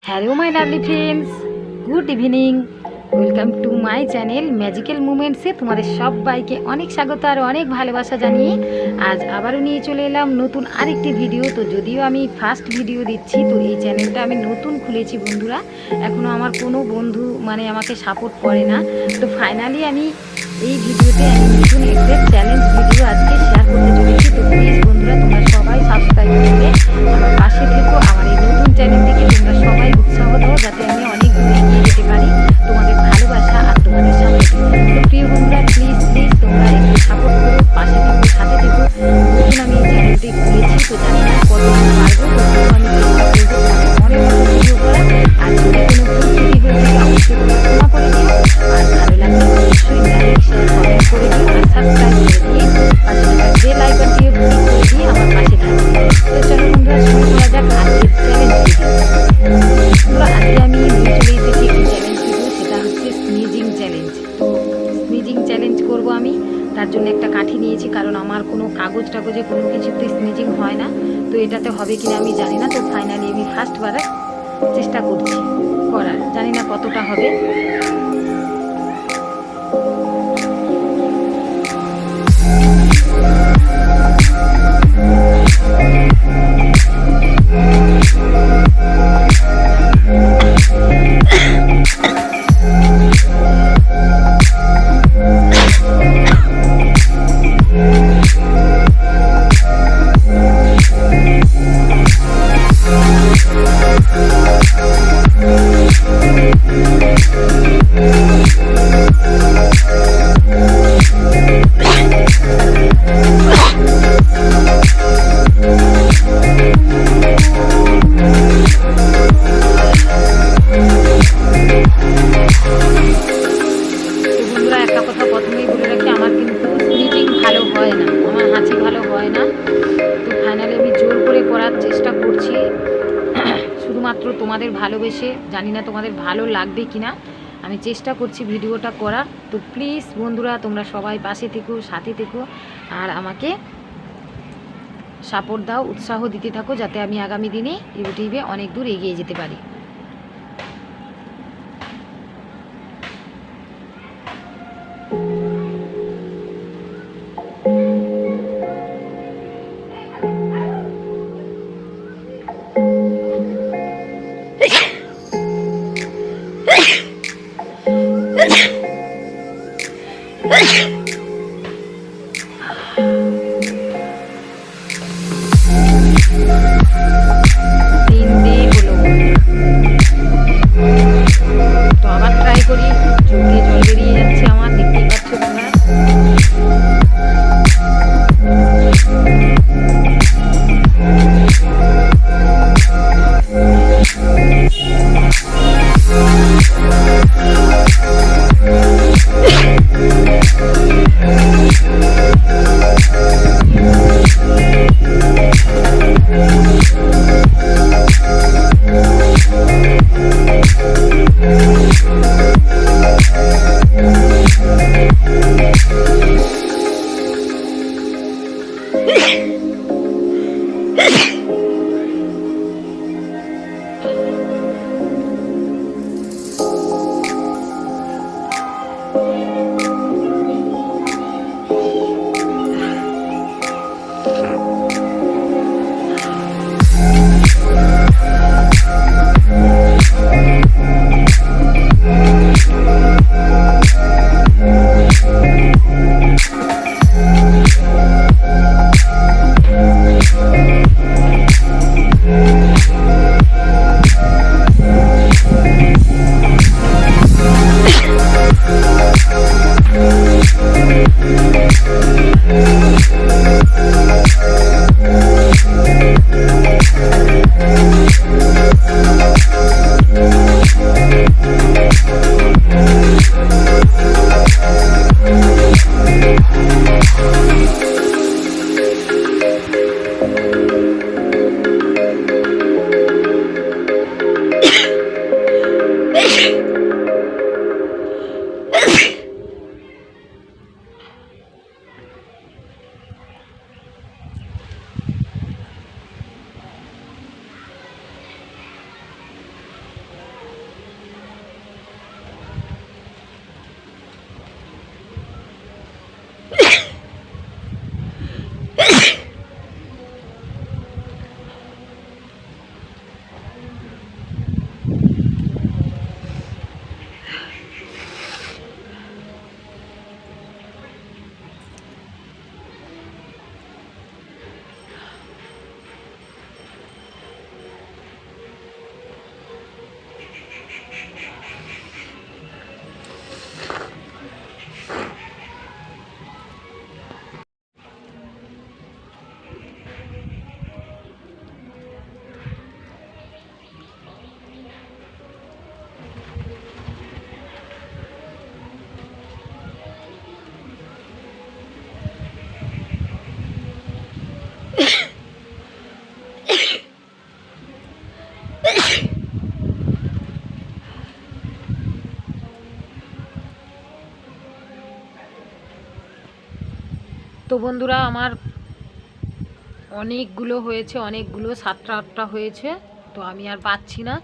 Hello my lovely friends, good evening. Welcome to my channel magical মুমেন্টসে তোমাদের সবাইকে অনেক স্বাগত আর অনেক ভালোবাসা জানিয়ে আজ আবারও নিয়ে চলে এলাম নতুন আরেকটি ভিডিও। তো যদিও আমি ফার্স্ট ভিডিও দিচ্ছি, তো এই চ্যানেলটা আমি নতুন খুলেছি বন্ধুরা, এখনও আমার কোনো বন্ধু আমাকে সাপোর্ট করে না। তো ফাইনালি আমি এই ভিডিওতে নতুন একটা চ্যালেঞ্জ ভিডিও আজকে শেয়ার করতে চলেছি। তো প্লিজ বন্ধুরা, তোমরা সবাই সাবস্ক্রাইব করে আমার পাশে থেকো। আমার এই নতুন চ্যানেলটিকে তোমরা সবাই উৎসাহ দাও, যাতে আমি অনেক দূর এগিয়ে যেতে পারি তোমাদের ভালোবাসা আর তোমাদের সাথে। তো প্রিয় বন্ধুরা, প্লিজ তোমরা একটু সাপোর্ট করো, পাশে থেকো, সাথে থেকো। নতুন আমি এই চ্যানেলটি খুলেছি, তো জানি না কত পারবো, তো আমি চেষ্টা করবো অনেক ভিডিও করা। আর যদি কোনো ভুল হয়ে থাকে অবশ্যই ক্ষমা করে দিও, আর ভালো লাগলে অবশ্যই লাইক শেয়ার কমেন্ট করে দিও, আর সাবস্ক্রাইব করে দিয়ে পাশে থাকা বেল আইকন দিয়ে ক্লিক করে দিয়ে আমার পাশে থাকবে। তো চলো বন্ধুরা, শুরু করা যাক আজকের চ্যালেঞ্জ ভিডিও। বন্ধুরা, আজকে আমি নিয়ে চলে এসেছি একটি চ্যালেঞ্জ ভিডিও, সেটা হচ্ছে স্নিজিং চ্যালেঞ্জ। তো স্নিজিং চ্যালেঞ্জ করব আমি, তার জন্য একটা কাঠি নিয়েছি, কারণ আমার কোনো কাগজে কোনো কিছুতে স্নিজিং হয় না। তো এটাতে হবে কিনা আমি জানি না। তো ফাইনালি আমি ফার্স্টবার চেষ্টা করছি করার, জানি না কতটা হবে। শুধুমাত্র তোমাদের ভালোবেসে, জানি না তোমাদের ভালো লাগবে কিনা, আমি চেষ্টা করছি ভিডিওটা করার। তো প্লিজ বন্ধুরা, তোমরা সবাই পাশে থেকো, সাথে থেকো, আর আমাকে সাপোর্ট দাও, উৎসাহ দিতে থাকো, যাতে আমি আগামী দিনে ইউটিউবে অনেক দূর এগিয়ে যেতে পারি। তো আবার ট্রাই করি, চোখে জল বেরিয়ে যাচ্ছে আমার, দেখতেই পাচ্ছ তো বন্ধুরা আমার অনেকগুলো হয়েছে, অনেকগুলো 7টা 8টা হয়েছে। তো আমি আর পাচ্ছি না।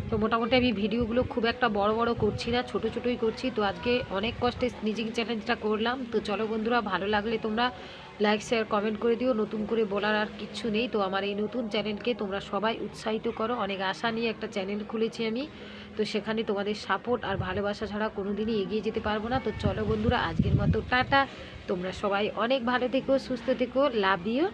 তো মোটামুটি আমি ভিডিওগুলো খুব একটা বড় বড় করছি না, ছোট ছোটোই করছি। তো আজকে অনেক কষ্টে স্নিচিং চ্যালেঞ্জটা করলাম। তো চলো বন্ধুরা, ভালো লাগলে তোমরা লাইক শেয়ার কমেন্ট করে দিও। নতুন করে বলার আর কিচ্ছু নেই। তো আমার এই নতুন চ্যানেলকে তোমরা সবাই উৎসাহিত করো। অনেক আশা নিয়ে একটা চ্যানেল খুলেছি আমি। তো সেখানে তোমাদের সাপোর্ট আর ভালোবাসা ছাড়া কোনো দিনই এগিয়ে যেতে পারবো না। তো চলো বন্ধুরা, আজকের মতো টাটা। তোমরা সবাই অনেক ভালো থেকো, সুস্থ থেকো। Love you.